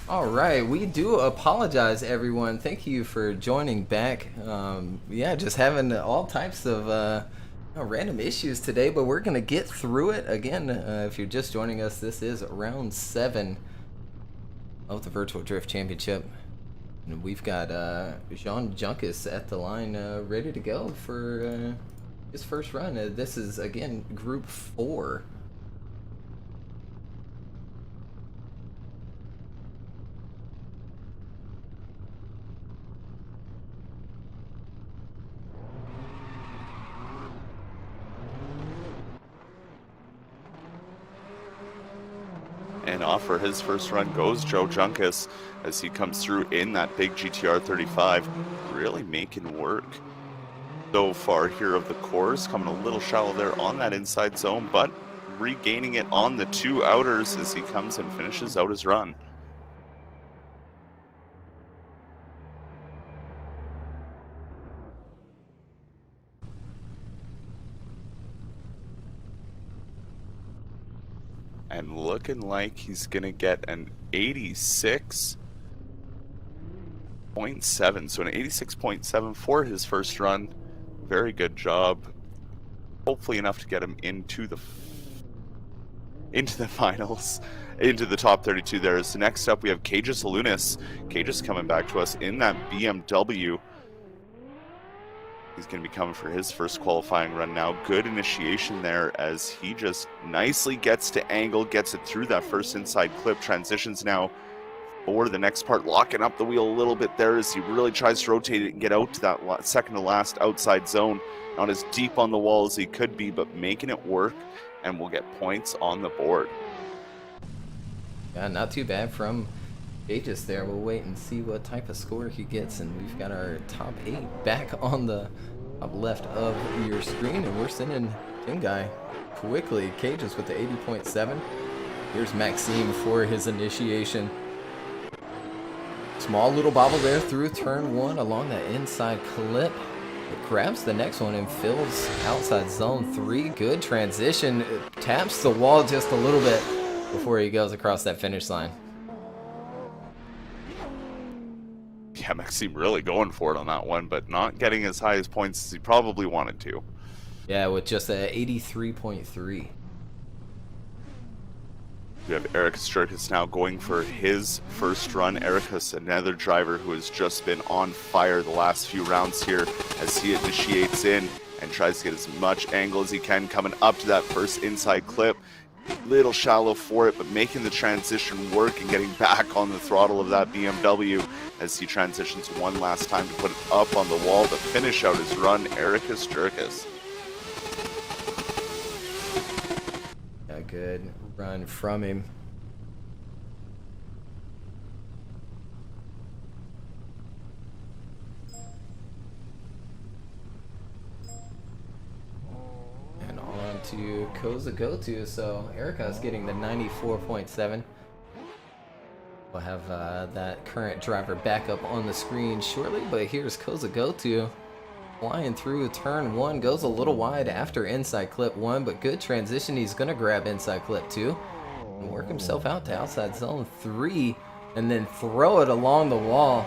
All right, we do apologize, everyone. Thank you for joining back. Yeah, just having all types of random issues today, but we're gonna get through it. Again, if you're just joining us, this is round 7 of the Virtual Drift Championship, and we've got Jean Junkus at the line, ready to go for his first run. This is again Group 4. And off for his first run goes Joe Junkus as he comes through in that big GTR 35, really making work so far here of the course, coming a little shallow there on that inside zone, but regaining it on the 2 outers as he comes and finishes out his run. And looking like he's going to get an 86.7. So an 86.7 for his first run. Very good job. Hopefully enough to get him into the finals, into the top 32 there. So next up we have Cages Lunas. Cages coming back to us in that BMW. He's going to be coming for his first qualifying run now. Good initiation there as he just nicely gets to angle, gets it through that first inside clip, transitions now for the next part, locking up the wheel a little bit there as he really tries to rotate it and get out to that second to last outside zone. Not as deep on the wall as he could be, but making it work, and we'll get points on the board. Yeah, not too bad from Cages there. We'll wait and see what type of score he gets, and we've got our top 8 back on the top left of your screen, and we're sending Tim Guy quickly. Cages with the 80.7. Here's Maxime for his initiation. Small little bobble there through turn 1 along that inside clip. It grabs the next one and fills outside zone 3. Good transition. It taps the wall just a little bit before he goes across that finish line. Yeah, Maxime really going for it on that one, but not getting as high as points as he probably wanted to. Yeah, with just a 83.3. We have Eric Sturkis now going for his first run. Eric's another driver who has just been on fire the last few rounds here as he initiates in and tries to get as much angle as he can coming up to that first inside clip. Little shallow for it, but making the transition work and getting back on the throttle of that BMW as he transitions one last time to put it up on the wall to finish out his run. Eric Sturkis. A good run from him. And on to to Koza Gotu. So Erica's getting the 94.7. We'll have that current driver back up on the screen shortly, but here's Koza Gotu flying through turn 1, goes a little wide after inside clip 1, but good transition. He's going to grab inside clip 2 and work himself out to outside zone 3 and then throw it along the wall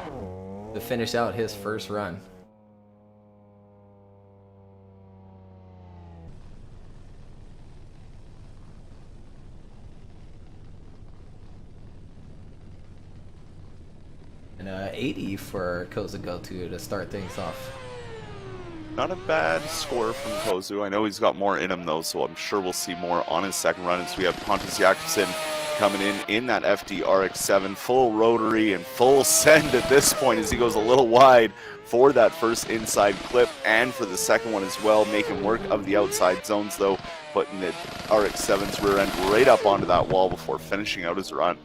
to finish out his first run. And 80 for Koza Gotu to start things off. Not a bad score from Kozu. I know he's got more in him though, so I'm sure we'll see more on his second run as we have Pontus Jakobsen coming in that FD RX-7, full rotary and full send at this point as he goes a little wide for that first inside clip and for the second one as well, making work of the outside zones though, putting the RX-7's rear end right up onto that wall before finishing out his run.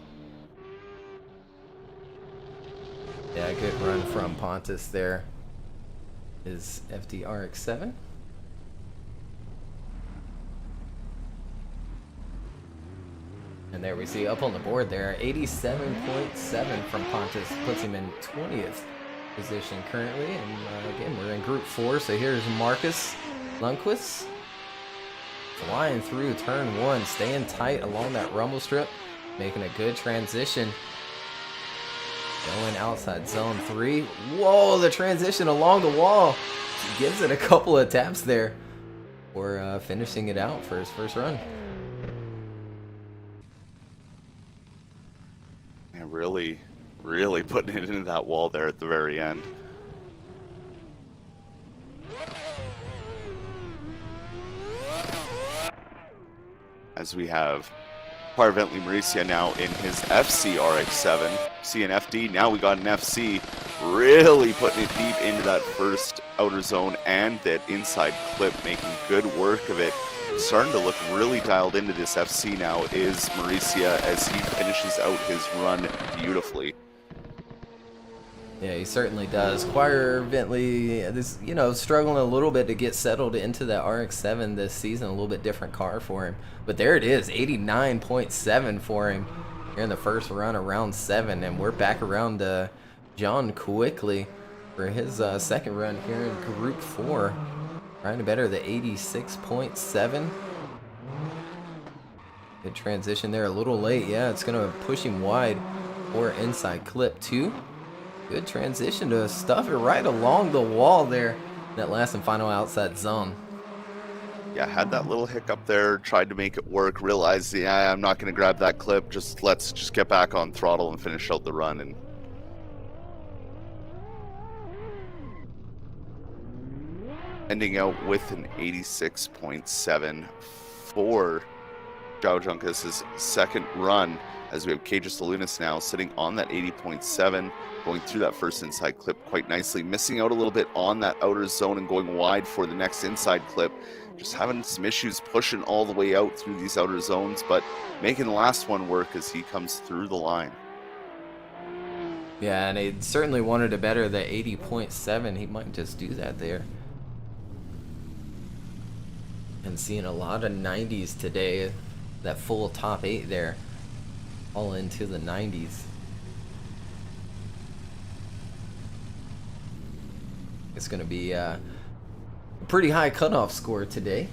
Yeah, good run from Pontus there. His FD RX-7. And there we see up on the board there, 87.7 from Pontus puts him in 20th position currently. And again, we're in Group 4, so here's Marcus Lundquist flying through turn 1, staying tight along that rumble strip, making a good transition. Going outside zone 3. Whoa, the transition along the wall. Gives it a couple of taps there for finishing it out for his first run. And really putting it into that wall there at the very end. As we have Parvently Mauricia now in his FC RX-7, CNFD. Now we got an FC, really putting it deep into that first outer zone and that inside clip, making good work of it. Starting to look really dialed into this FC now is Mauricia as he finishes out his run beautifully. Yeah, he certainly does. Squire Bentley, this, struggling a little bit to get settled into that RX-7 this season. A little bit different car for him. But there it is, 89.7 for him here in the first run of round 7. And we're back around John quickly for his second run here in Group 4. Trying to better the 86.7. Good transition there, a little late. Yeah, it's going to push him wide for inside clip 2. Good transition to stuff it right along the wall there. That last and final outside zone. Yeah, had that little hiccup there, tried to make it work, realized, yeah, I'm not going to grab that clip. Let's just get back on throttle and finish out the run. And ending out with an 86.7 for Joao Junkas' second run, as we have Cages Lunas now sitting on that 80.7, going through that first inside clip quite nicely, missing out a little bit on that outer zone and going wide for the next inside clip. Just having some issues pushing all the way out through these outer zones, but making the last one work as he comes through the line. Yeah, and he certainly wanted to better the 80.7. He might just do that there. And seeing a lot of 90s today, that full top 8 there, all into the 90s. It's going to be a pretty high cutoff score today.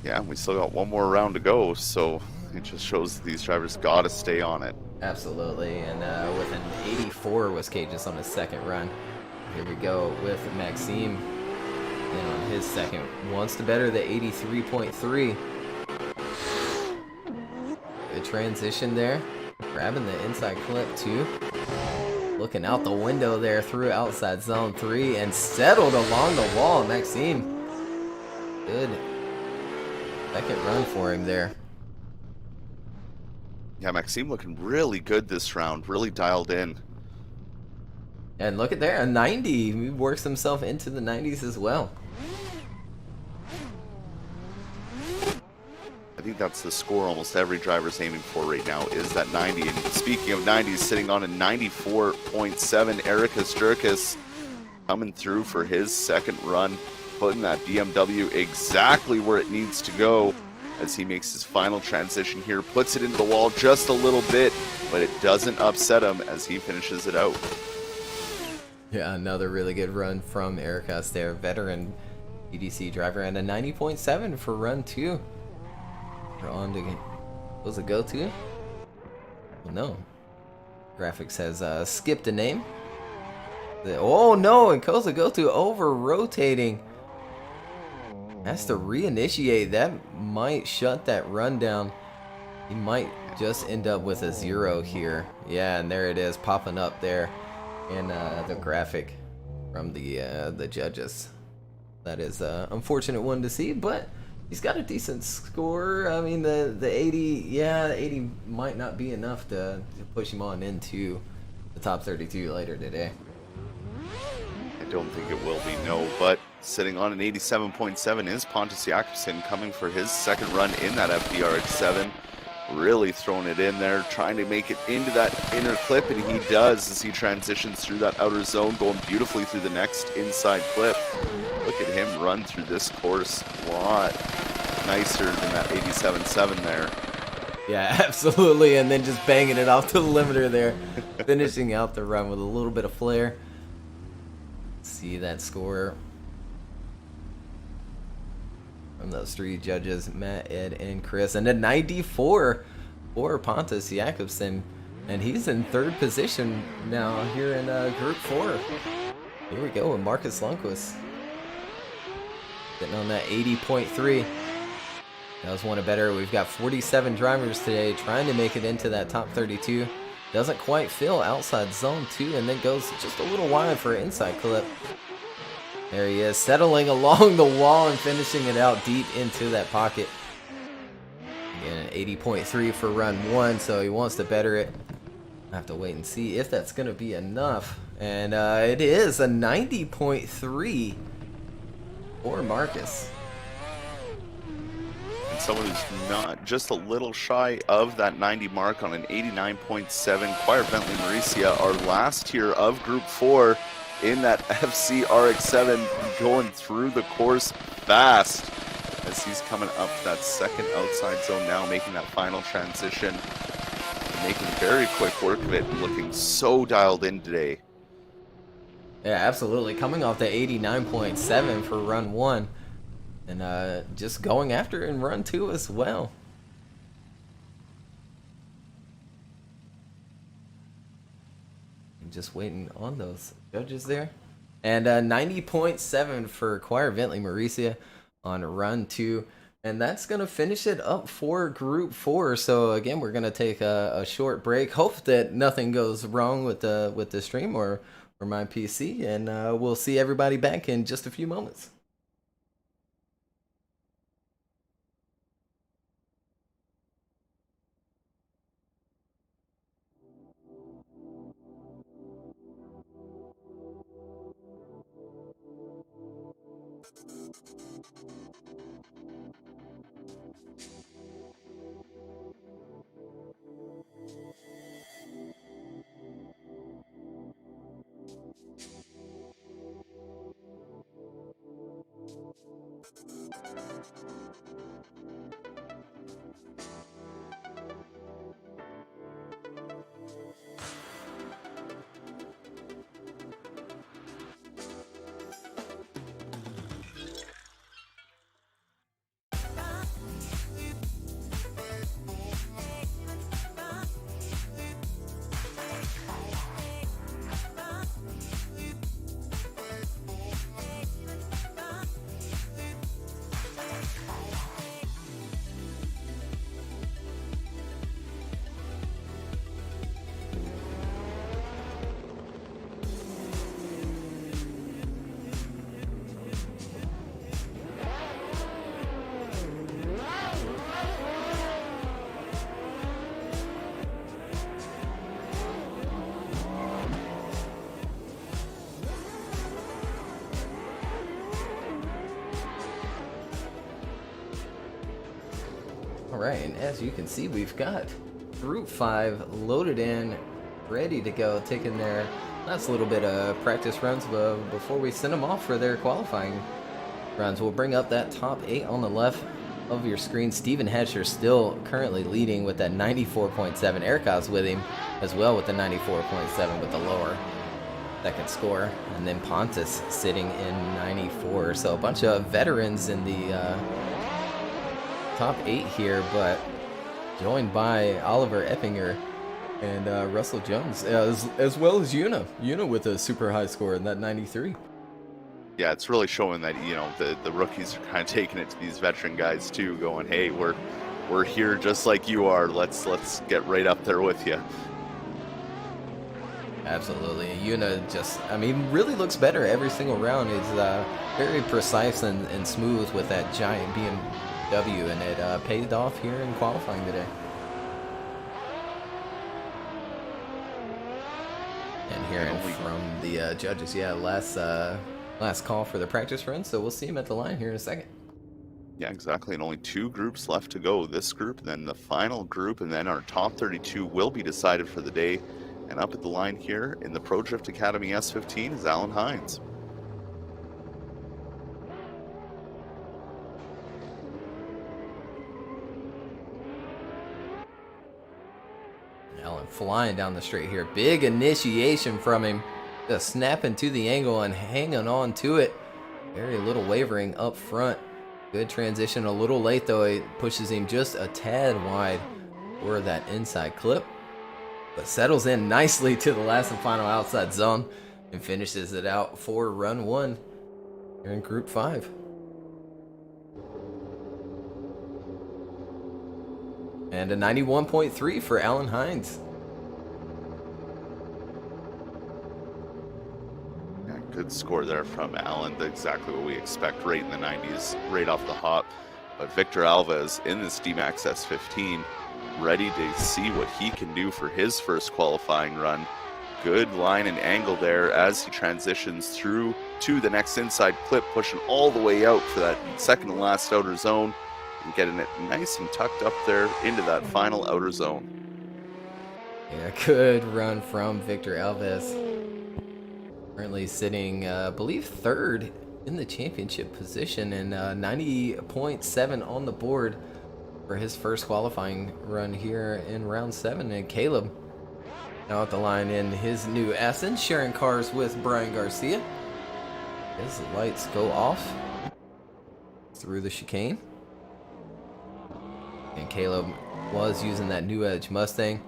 Yeah, we still got one more round to go, so it just shows that these drivers got to stay on it. Absolutely, and with an 84 was Cages on his second run. Here we go with Maxime, and on his second, wants to better the 83.3. Good transition there, grabbing the inside clip too. Looking out the window there through outside zone 3 and settled along the wall. Maxime, good second run for him there. Yeah, Maxime looking really good this round, really dialed in. And look at there, a 90. He works himself into the 90s as well. I think that's the score almost every driver's aiming for right now, is that 90. And speaking of 90s, sitting on a 94.7, Erikas Jerkis coming through for his second run putting that BMW exactly where it needs to go as he makes his final transition here, puts it into the wall just a little bit, but it doesn't upset him as he finishes it out. Yeah, another really good run from Eric there, veteran VDC driver, and a 90.7 for run 2. We're on to, was it go to? Well, no. Graphics has skipped a name. Oh no, and Koza go to over rotating. Has to reinitiate. That might shut that run down. He might just end up with a 0 here. Yeah, and there it is popping up there in the graphic from the judges. That is an unfortunate one to see, but he's got a decent score. I mean, the 80, yeah, the 80 might not be enough to push him on into the top 32 later today. I don't think it will be, no, but sitting on an 87.7 is Pontus Jakobsen, coming for his second run in that FDRX7. Really throwing it in there, trying to make it into that inner clip, and he does as he transitions through that outer zone, going beautifully through the next inside clip. Look at him run through this course a lot nicer than that 87.7 there. Yeah, absolutely, and then just banging it off the limiter there, finishing out the run with a little bit of flair. See that score from those three judges, Matt, Ed, and Chris, and a 94 for Pontus Jakobsen, and he's in third position now here in Group 4. Here we go with Marcus Lundquist getting on that 80.3. That was one of better. We've got 47 drivers today trying to make it into that top 32. Doesn't quite fill outside zone 2, and then goes just a little wide for an inside clip. There he is, settling along the wall and finishing it out deep into that pocket. Again, an 80.3 for run 1, so he wants to better it. I have to wait and see if that's going to be enough. And it is a 90.3 for Marcus. And someone who's not just a little shy of that 90 mark on an 89.7. Choir Bentley Mauricia, our last here of Group 4 in that FC RX7, going through the course fast as he's coming up to that second outside zone now, making that final transition, making very quick work of it, looking so dialed in today. Yeah, absolutely. Coming off the 89.7 for run 1. And just going after it in run 2 as well. And just waiting on those judges there. And 90.7 for Choir Bentley Mauricia on run 2. And that's going to finish it up for Group 4. So again, we're going to take a short break. Hope that nothing goes wrong with the stream or my PC. And we'll see everybody back in just a few moments. Alright, and as you can see, we've got Group 5 loaded in, ready to go, taking their last little bit of practice runs before we send them off for their qualifying runs. We'll bring up that top 8 on the left of your screen. Steven Hatcher still currently leading with that 94.7. Eric's with him as well with the 94.7 with the lower second score. And then Pontus sitting in 94. So a bunch of veterans in the top 8 here, but joined by Oliver Eppinger and Russell Jones, as well as Yuna. Yuna with a super high score in that 93. Yeah, it's really showing that, you know, the rookies are kind of taking it to these veteran guys too, going, hey, we're here just like you are. Let's get right up there with you. Absolutely. Yuna just, I mean, really looks better every single round. He's very precise and smooth with that giant BMW, and it paid off here in qualifying today. And hearing from the judges, yeah, last call for the practice run, so we'll see him at the line here in a second. Yeah, exactly, and only 2 groups left to go. This group, and then the final group, and then our top 32 will be decided for the day. And up at the line here in the Pro Drift Academy S15 is Alan Hines. Alan flying down the straight here. Big initiation from him. Just snapping to the angle and hanging on to it. Very little wavering up front. Good transition. A little late though. It pushes him just a tad wide for that inside clip. But settles in nicely to the last and final outside zone and finishes it out for run 1 here in Group 5. And a 91.3 for Alan Hines. Yeah, good score there from Alan. Exactly what we expect, right in the 90s, right off the hop. But Victor Alves in this D-Max S15, ready to see what he can do for his first qualifying run. Good line and angle there as he transitions through to the next inside clip, pushing all the way out for that second to last outer zone and getting it nice and tucked up there into that final outer zone. Yeah, good run from Victor Alves. Currently sitting, I believe, 3rd in the championship position, and 90.7 on the board for his first qualifying run here in round 7. And Caleb now at the line in his new Aston, sharing cars with Brian Garcia. His lights go off through the chicane. And Caleb was using that New Edge Mustang.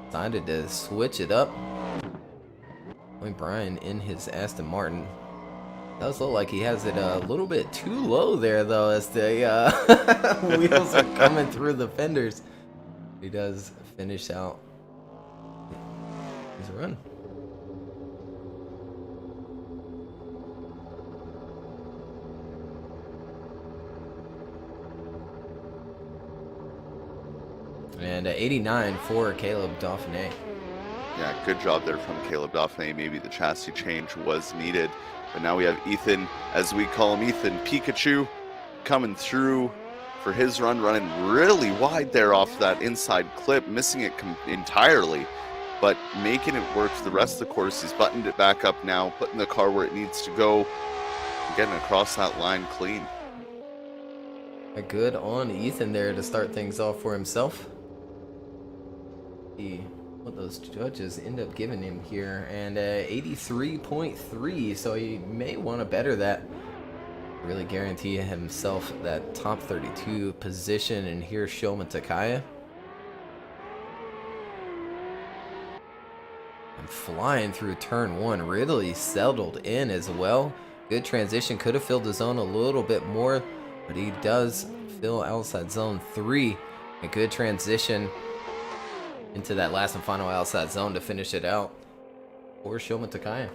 Decided to switch it up. Brian in his Aston Martin. Does look like he has it a little bit too low there, though, as the wheels are coming through the fenders. He does finish out his run. And 89 for Caleb Dauphiné. Yeah, good job there from Caleb Dauphiné. Maybe the chassis change was needed. But now we have Ethan, as we call him, Ethan Pikachu, coming through for his run, running really wide there off that inside clip, missing it entirely, but making it work for the rest of the course. He's buttoned it back up now, putting the car where it needs to go, and getting across that line clean. Good on Ethan there to start things off for himself. What those judges end up giving him here, and 83.3, so he may want to better that, really guarantee himself that top 32 position. And here's Shoma Takaya, and flying through turn 1, really settled in as well. Good transition, could have filled the zone a little bit more, but he does fill outside zone 3. A good transition into that last and final outside zone to finish it out for Shoma Takaya.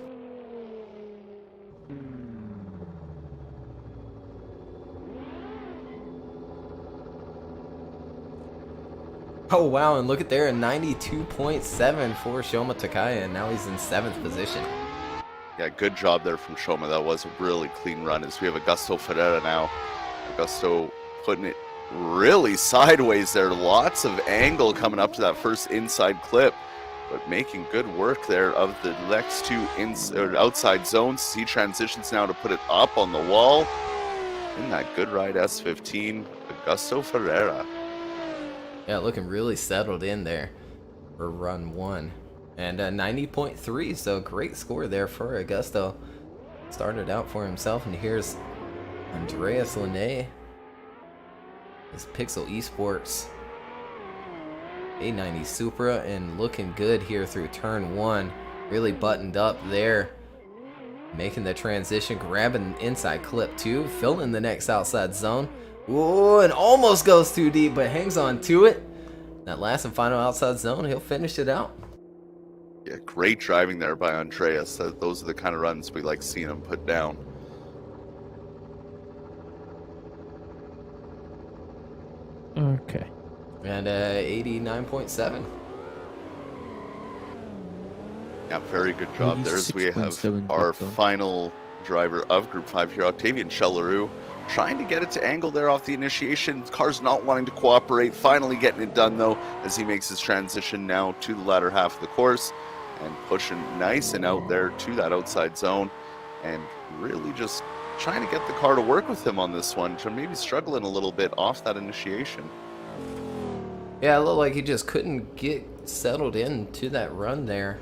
Oh wow, and look at there, a 92.7 for Shoma Takaya, and now he's in 7th position. Yeah, good job there from Shoma. That was a really clean run, as we have Augusto Ferreira now. Augusto putting it really sideways there. Lots of angle coming up to that first inside clip, but making good work there of the next 2 outside zones. He transitions now to put it up on the wall. in that Good Ride S15, Augusto Ferreira. Yeah, looking really settled in there for run 1. And 90.3, so great score there for Augusto. Started out for himself, and here's Andreas Linné. His Pixel Esports A90 Supra, and looking good here through turn 1. Really buttoned up there. Making the transition, grabbing inside clip 2, filling the next outside zone. Whoa, and almost goes too deep, but hangs on to it. That last and final outside zone, he'll finish it out. Yeah, great driving there by Andreas. Those are the kind of runs we like seeing him put down. Okay. And 89.7. Yeah, very good job there. As we have 86.7 our Victor. final driver of Group 5 here, Octavian Chellaru, trying to get it to angle there off the initiation. Car's not wanting to cooperate. Finally getting it done, though, as he makes his transition now to the latter half of the course and pushing nice and out there to that outside zone, and really just trying to get the car to work with him on this one, to maybe struggling a little bit off that initiation. Yeah, it looked like he just couldn't get settled into that run there.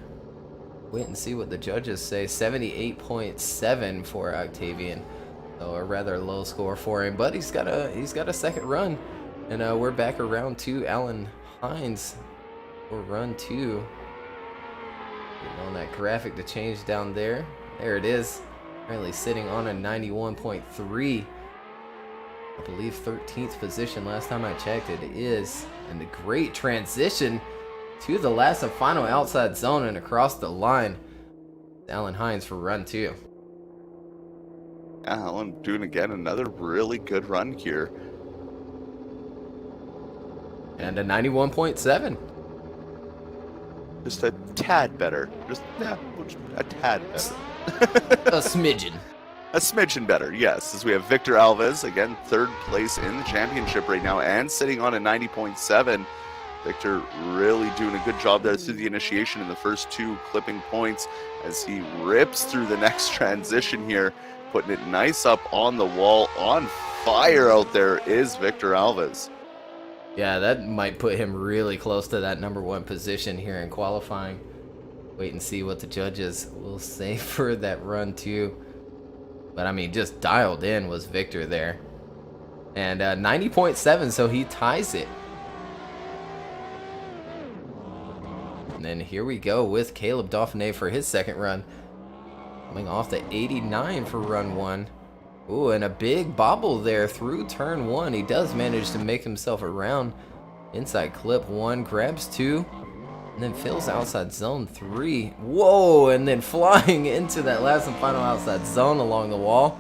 Wait and see what the judges say. 78.7 for Octavian. So a rather low score for him, but he's got a second run. And we're back around to Alan Hines for run 2. Getting on that graphic to change down there. There it is. Currently sitting on a 91.3. I believe 13th position last time I checked. It is. And a great transition to the last and final outside zone and across the line. Alan Hines for run 2. Yeah, Alan doing again another really good run here. And a 91.7. Just a tad better. Just a tad better. A smidgen. A smidgen better, yes. As we have Victor Alves, again, third place in the championship right now and sitting on a 90.7. Victor really doing a good job there through the initiation in the first 2 clipping points as he rips through the next transition here, putting it nice up on the wall. On fire out there is Victor Alves. Yeah, that might put him really close to that number 1 position here in qualifying. Wait and see what the judges will say for that run 2. But I mean, just dialed in was Victor there. And 90.7, so he ties it. And then here we go with Caleb Dauphiné for his second run. Coming off the 89 for run 1. Ooh, and a big bobble there through turn 1. He does manage to make himself around. Inside clip 1, grabs 2. And then fills outside zone 3. Whoa, and then flying into that last and final outside zone along the wall.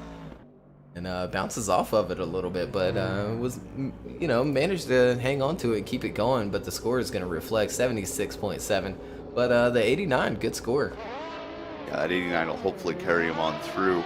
And bounces off of it a little bit, but was, managed to hang on to it, keep it going. But the score is going to reflect 76.7. But the 89, good score. Yeah, that 89 will hopefully carry him on through.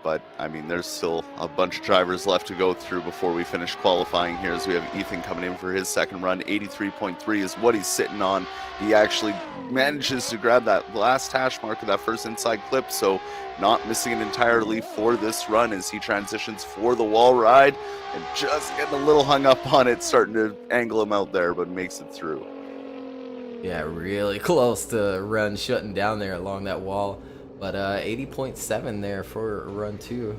But, I mean, there's still a bunch of drivers left to go through before we finish qualifying here, as we have Ethan coming in for his second run. 83.3 is what he's sitting on. He actually manages to grab that last hash mark of that first inside clip, so not missing it entirely for this run as he transitions for the wall ride and just getting a little hung up on it, starting to angle him out there, but makes it through. Yeah, really close to run shutting down there along that wall. But 80.7 there for run 2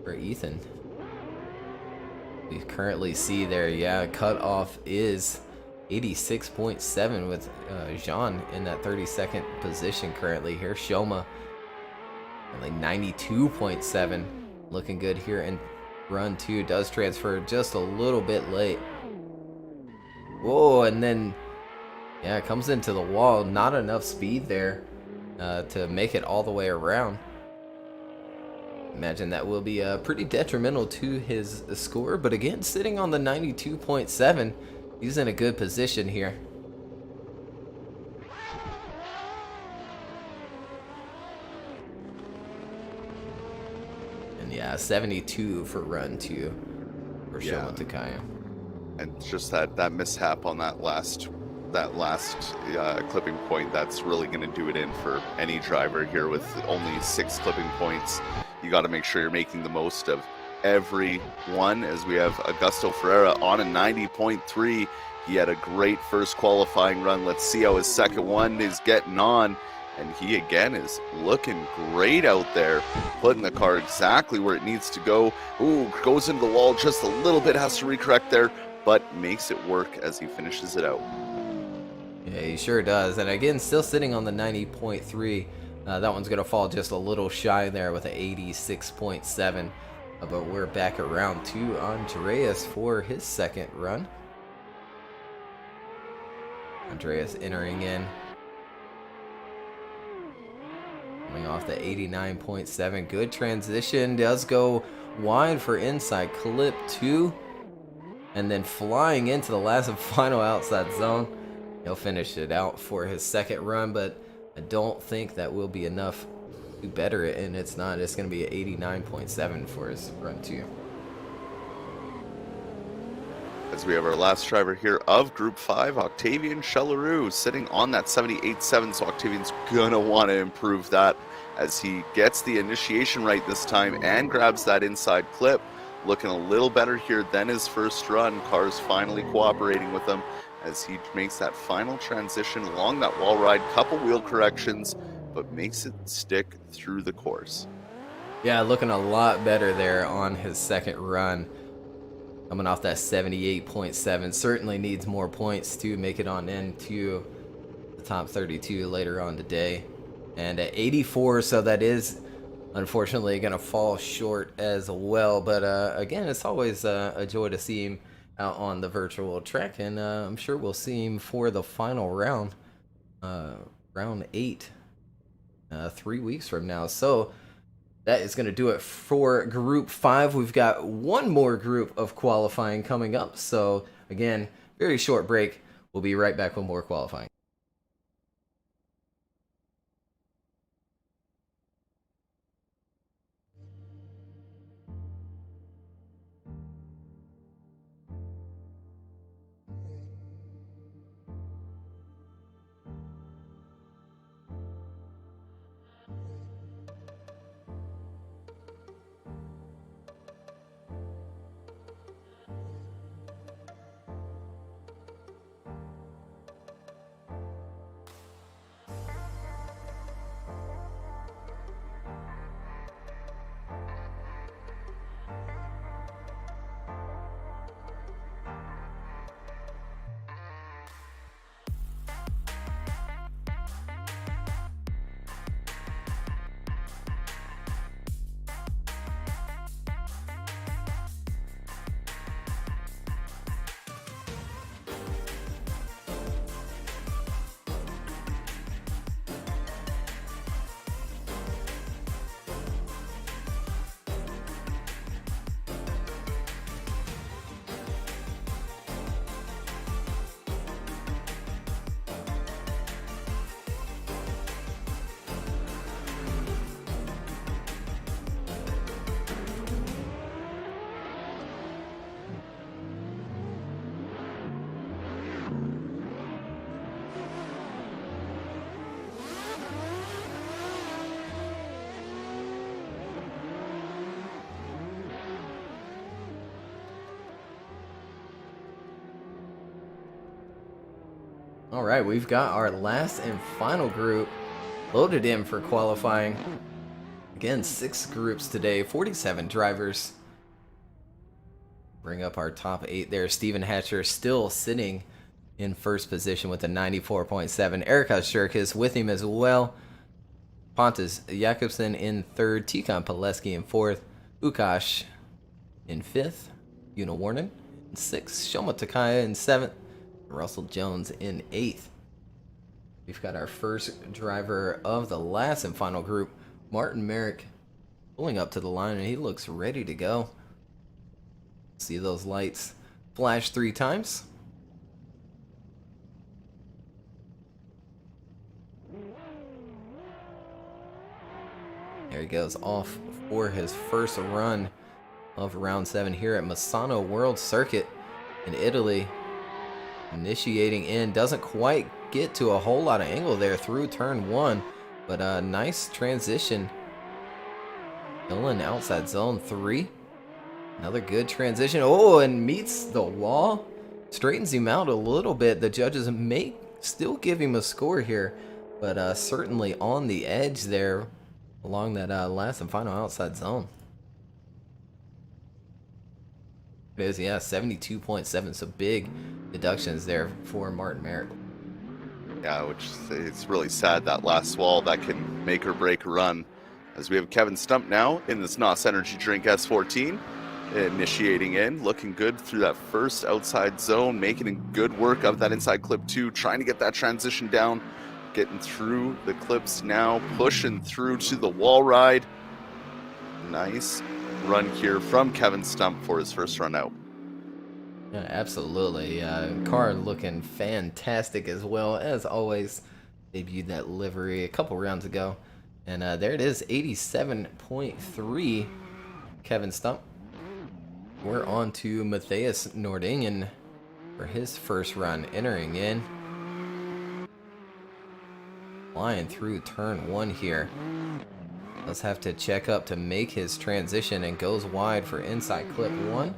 for Ethan. We currently see there, yeah, cutoff is 86.7 with Jean in that 32nd position currently. Here, Shoma, only 92.7. Looking good here in run 2. Does transfer just a little bit late. Whoa, and then, yeah, comes into the wall. Not enough speed there to make it all the way around. Imagine that will be pretty detrimental to his score, but again, sitting on the 92.7, he's in a good position here. And yeah, 72 for run 2 for Shoma Takaya. And just that mishap on that last clipping point, that's really going to do it in for any driver here with only 6 clipping points. You got to make sure you're making the most of everyone, as we have Augusto Ferreira on a 90.3. He had a great first qualifying run. Let's see how his second one is getting on. And he, again, is looking great out there, putting the car exactly where it needs to go. Ooh, goes into the wall just a little bit, has to recorrect there, but makes it work as he finishes it out. Yeah, he sure does. And again, still sitting on the 90.3. That one's going to fall just a little shy there with an 86.7. But we're back at round 2. Andreas for his second run. Andreas entering in. Coming off the 89.7. Good transition. Does go wide for inside clip 2. And then flying into the last and final outside zone. He'll finish it out for his second run, but I don't think that will be enough to better it, and it's not. It's going to be an 89.7 for his run 2. As we have our last driver here of Group 5, Octavian Chelleroux, sitting on that 78.7, so Octavian's going to want to improve that as he gets the initiation right this time and grabs that inside clip. Looking a little better here than his first run. Car's finally cooperating with him as he makes that final transition along that wall ride. Couple wheel corrections, but makes it stick through the course. Yeah, looking a lot better there on his second run. Coming off that 78.7. Certainly needs more points to make it on into the top 32 later on today. And at 84, so that is unfortunately going to fall short as well. But again, it's always a joy to see him out on the virtual track. And I'm sure we'll see him for the final round, round 8, 3 weeks from now. So that is going to do it for Group 5. We've got one more group of qualifying coming up. So again, very short break. We'll be right back with more qualifying. All right, we've got our last and final group loaded in for qualifying. Again, 6 groups today, 47 drivers. Bring up our top 8 there. Steven Hatcher still sitting in first position with a 94.7. Erica Shirkis with him as well. Pontus Jakobsen in third. Tikan Pileski in fourth. Ukash in fifth. Una Warnen in sixth. Shoma Takaya in seventh. Russell Jones in 8th. We've got our first driver of the last and final group, Martin Merrick, pulling up to the line, and he looks ready to go. See those lights flash 3 times. There he goes off for his first run of round 7 here at Misano World Circuit in Italy. Initiating in, doesn't quite get to a whole lot of angle there through turn 1, but a nice transition. Still in outside zone 3. Another good transition. Oh, and meets the wall. Straightens him out a little bit. The judges may still give him a score here, but certainly on the edge there along that last and final outside zone. It is, yeah, 72.7, so big deductions there for Martin Merrick. Yeah, which it's really sad, that last wall that can make or break a run. As we have Kevin Stump now in this NOS Energy Drink S14, initiating in, looking good through that first outside zone, making good work of that inside clip 2, trying to get that transition down, getting through the clips now, pushing through to the wall ride. Nice run here from Kevin Stump for his first run out. Yeah, absolutely. Car looking fantastic as well. As always, debuted that livery a couple rounds ago. And there it is, 87.3, Kevin Stump. We're on to Matthias Nordingen for his first run, entering in. Flying through turn 1 here. Does have to check up to make his transition and goes wide for inside clip 1.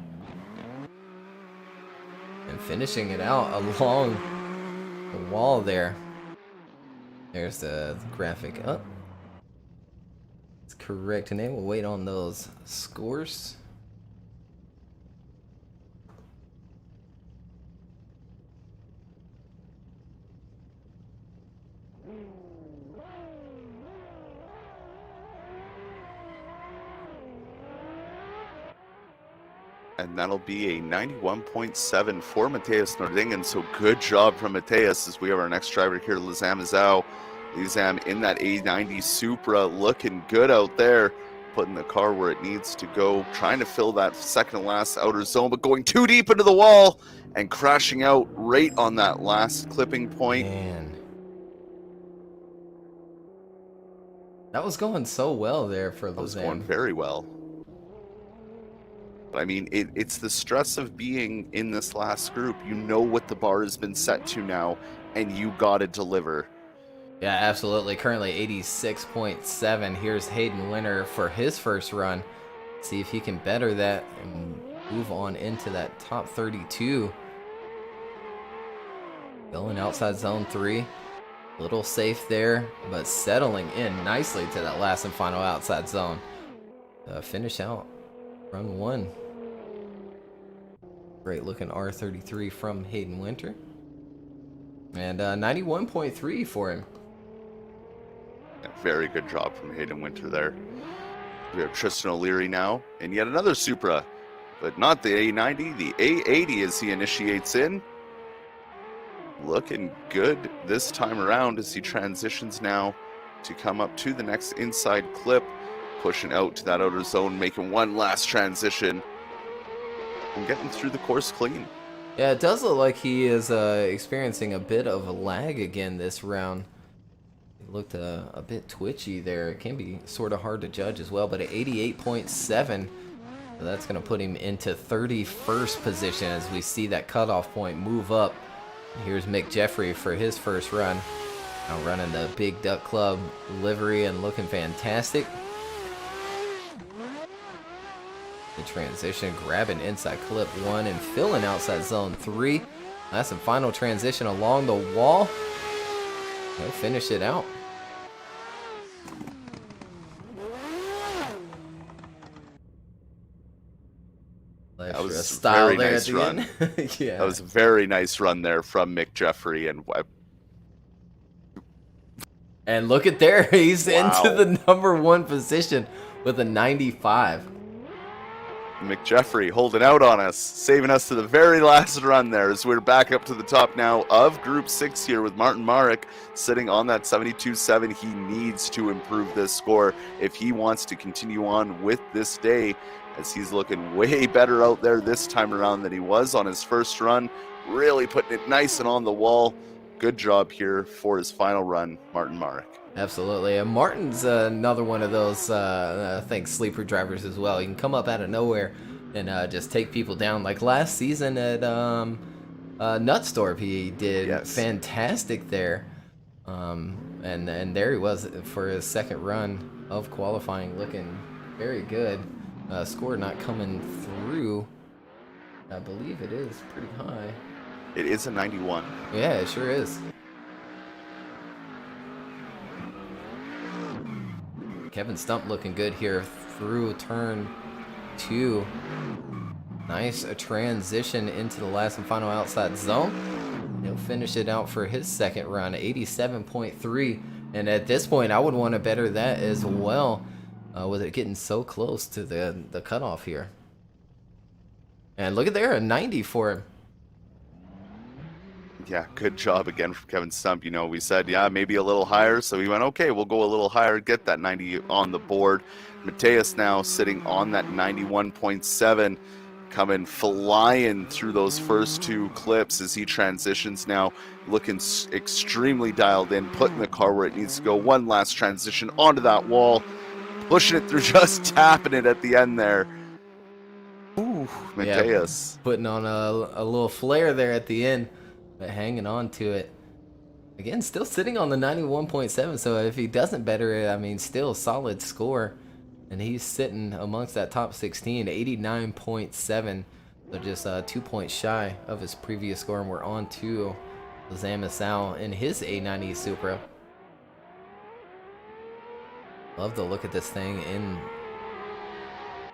And finishing it out along the wall there. There's the graphic up. It's correct, and they will wait on those scores. And that'll be a 91.7 for Matthias Nordingen. So good job from Matthias, as we have our next driver here, Lizam Azau. Lizam in that A90 Supra, looking good out there, putting the car where it needs to go, trying to fill that second to last outer zone, but going too deep into the wall and crashing out right on that last clipping point. Man. That was going so well there for Lizam. That was going very well. But I mean, it's the stress of being in this last group. You know what the bar has been set to now, and you got to deliver. Yeah, absolutely. Currently 86.7. Here's Hayden Winter for his first run. See if he can better that and move on into that top 32. Going outside zone 3. Little safe there, but settling in nicely to that last and final outside zone. Finish out run 1. Great looking R33 from Hayden Winter. And 91.3 for him. Yeah, very good job from Hayden Winter there. We have Tristan O'Leary now, and yet another Supra, but not the A90, the A80 as he initiates in. Looking good this time around as he transitions now to come up to the next inside clip, pushing out to that outer zone, making one last transition and getting through the course clean. Yeah, it does look like he is experiencing a bit of a lag again this round. He looked a bit twitchy there. It can be sort of hard to judge as well, but at 88.7, so that's going to put him into 31st position as we see that cutoff point move up. Here's Mick Jeffrey for his first run. Now running the Big Duck Club livery and looking fantastic. The transition, grabbing inside clip 1 and filling outside zone 3. That's the final transition along the wall. He'll finish it out. That was a style very there nice at the run. end. Yeah. That was a very nice run there from Mick Jeffrey. And look at there, he's Wow. into the number 1 position with a 95. Mick Jeffrey holding out on us, saving us to the very last run there as we're back up to the top now of Group 6 here with Martin Marek sitting on that 72.7. He needs to improve this score if he wants to continue on with this day, as he's looking way better out there this time around than he was on his first run. Really putting it nice and on the wall. Good job here for his final run, Martin Marek. Absolutely. And Martin's another one of those, I think, sleeper drivers as well. He can come up out of nowhere and just take people down. Like last season at Nutstorp, he did fantastic there. And there he was for his second run of qualifying, looking very good. score not coming through. I believe it is pretty high. It is a 91. Yeah, it sure is. Kevin Stump looking good here through turn 2. Nice transition into the last and final outside zone. He'll finish it out for his second run, 87.3. And at this point, I would want to better that as well, with it getting so close to the cutoff here. And look at there, a 90 for him. Yeah, good job again from Kevin Stump. You know, we said, yeah, maybe a little higher. So he went, okay, we'll go a little higher, get that 90 on the board. Mateus now sitting on that 91.7, coming flying through those first 2 clips as he transitions now, looking extremely dialed in, putting the car where it needs to go. One last transition onto that wall, pushing it through, just tapping it at the end there. Ooh, Mateus. Yeah, putting on a little flare there at the end, but hanging on to it. Again, still sitting on the 91.7, so if he doesn't better it, I mean, still solid score. And he's sitting amongst that top 16, 89.7. So just 2 points shy of his previous score, and we're on to Misano in his A90 Supra. Love the look at this thing in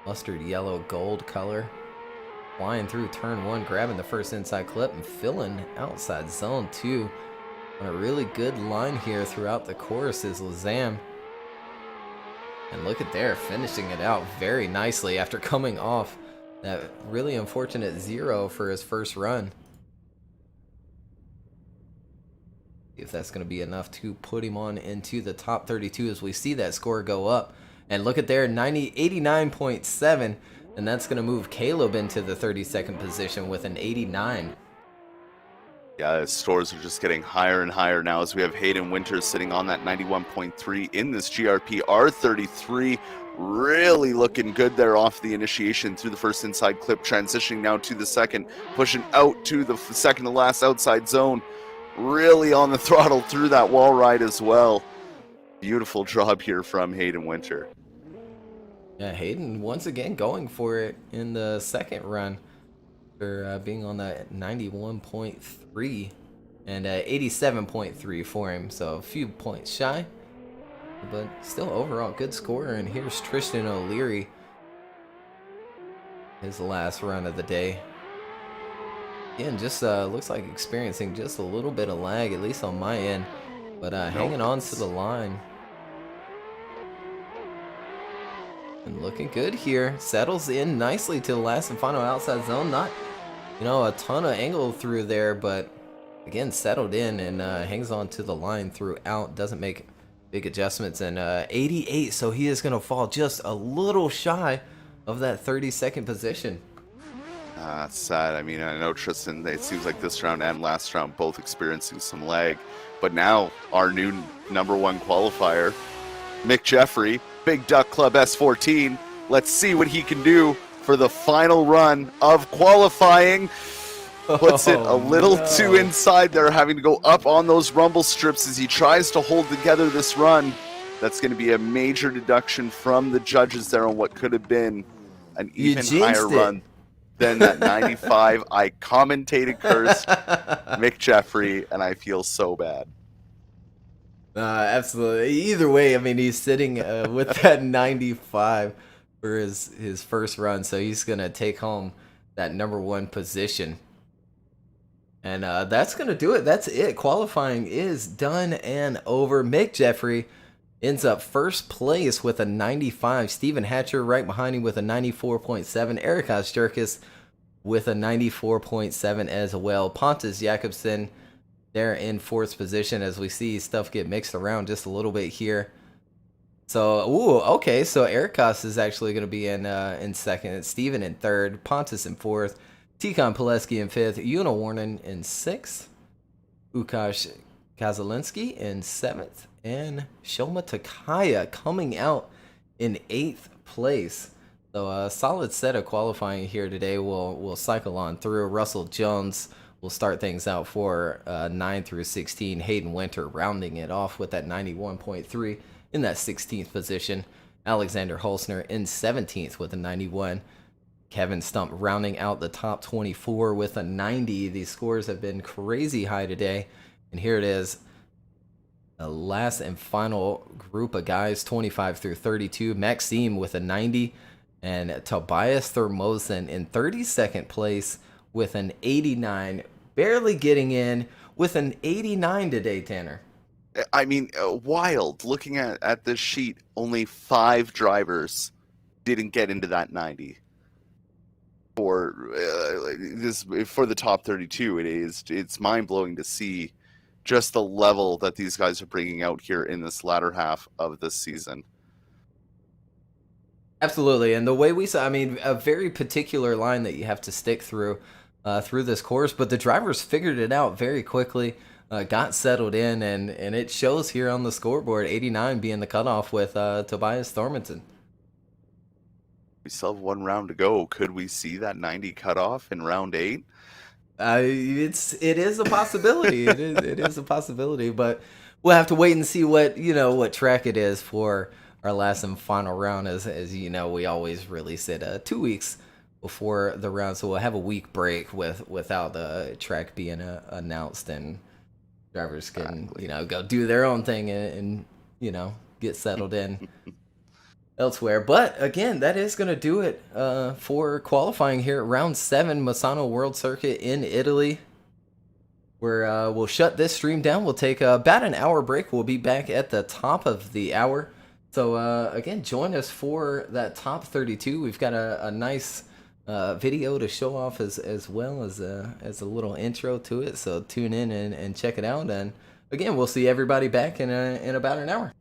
mustard yellow gold color. Flying through turn 1, grabbing the first inside clip and filling outside zone 2. On a really good line here throughout the course is Lazam. And look at there, finishing it out very nicely after coming off that really unfortunate 0 for his first run. See if that's going to be enough to put him on into the top 32 as we see that score go up. And look at there, 89.7. And that's going to move Caleb into the 32nd position with an 89. Yeah, his scores are just getting higher and higher now as we have Hayden Winters sitting on that 91.3 in this GRP R33. Really looking good there off the initiation through the first inside clip, transitioning now to the second, pushing out to the second to last outside zone. Really on the throttle through that wall ride as well. Beautiful job here from Hayden Winter. Yeah, Hayden once again going for it in the second run for being on that 91.3 and 87.3 for him. So a few points shy, but still overall good score. And here's Tristan O'Leary, his last run of the day. Again, just looks like experiencing just a little bit of lag, at least on my end, but hanging on to the line. And looking good here. Settles in nicely to the last and final outside zone. Not, a ton of angle through there, but again, settled in and hangs on to the line throughout. Doesn't make big adjustments. And 88, so he is going to fall just a little shy of that 32nd position. That's sad. I mean, I know Tristan, it seems like this round and last round both experiencing some lag. But now our new #1 qualifier, Mick Jeffrey, Big Duck Club S14. Let's see what he can do for the final run of qualifying. Puts it a little too inside there, having to go up on those rumble strips as he tries to hold together this run. That's going to be a major deduction from the judges there on what could have been an even higher run than that 95. I commentated cursed Mick Jeffrey, and I feel so bad. Absolutely. Either way, I mean, he's sitting with that 95 for his first run, so he's going to take home that #1 position. And that's going to do it. That's it. Qualifying is done and over. Mick Jeffrey ends up first place with a 95. Stephen Hatcher right behind him with a 94.7. Eric Ozjerkis with a 94.7 as well. Pontus Jakobsen there in 4th position as we see stuff get mixed around just a little bit here. So, okay. So Erikos is actually going to be in 2nd. Steven in 3rd. Pontus in 4th. Tikhon Pileski in 5th. Una Warnen in 6th. Ukash Kazalinski in 7th. And Shoma Takaya coming out in 8th place. So a solid set of qualifying here today. We'll cycle on through. Russell Jones will start things out for 9 through 16. Hayden Winter rounding it off with that 91.3 in that 16th position. Alexander Holsner in 17th with a 91. Kevin Stump rounding out the top 24 with a 90. These scores have been crazy high today. And here it is, the last and final group of guys, 25 through 32. Maxime with a 90. And Tobias Thermosen in 32nd place with an 89. Barely getting in with an 89 today, Tanner. I mean, wild. Looking at this sheet, only 5 drivers didn't get into that 90. For the top 32, it's mind blowing to see just the level that these guys are bringing out here in this latter half of this season. Absolutely, and the way we saw, I mean, a very particular line that you have to stick through this course, but the drivers figured it out very quickly. Got settled in, and it shows here on the scoreboard, 89 being the cutoff with Tobias Thormanton. We still have 1 round to go. Could we see that 90 cutoff in round 8? It is a possibility. it is a possibility, but we'll have to wait and see what track it is for our last and final round. As you know, we always release it 2 weeks before the round, so we'll have a week break without the track being announced, and drivers can go do their own thing and get settled in elsewhere. But again, that is going to do it for qualifying here at round 7, Misano World Circuit in Italy, where we'll shut this stream down. We'll take about an hour break. We'll be back at the top of the hour. So again, join us for that top 32. We've got a nice video to show off as well as a little intro to it. So tune in and check it out. And again, we'll see everybody back in about an hour.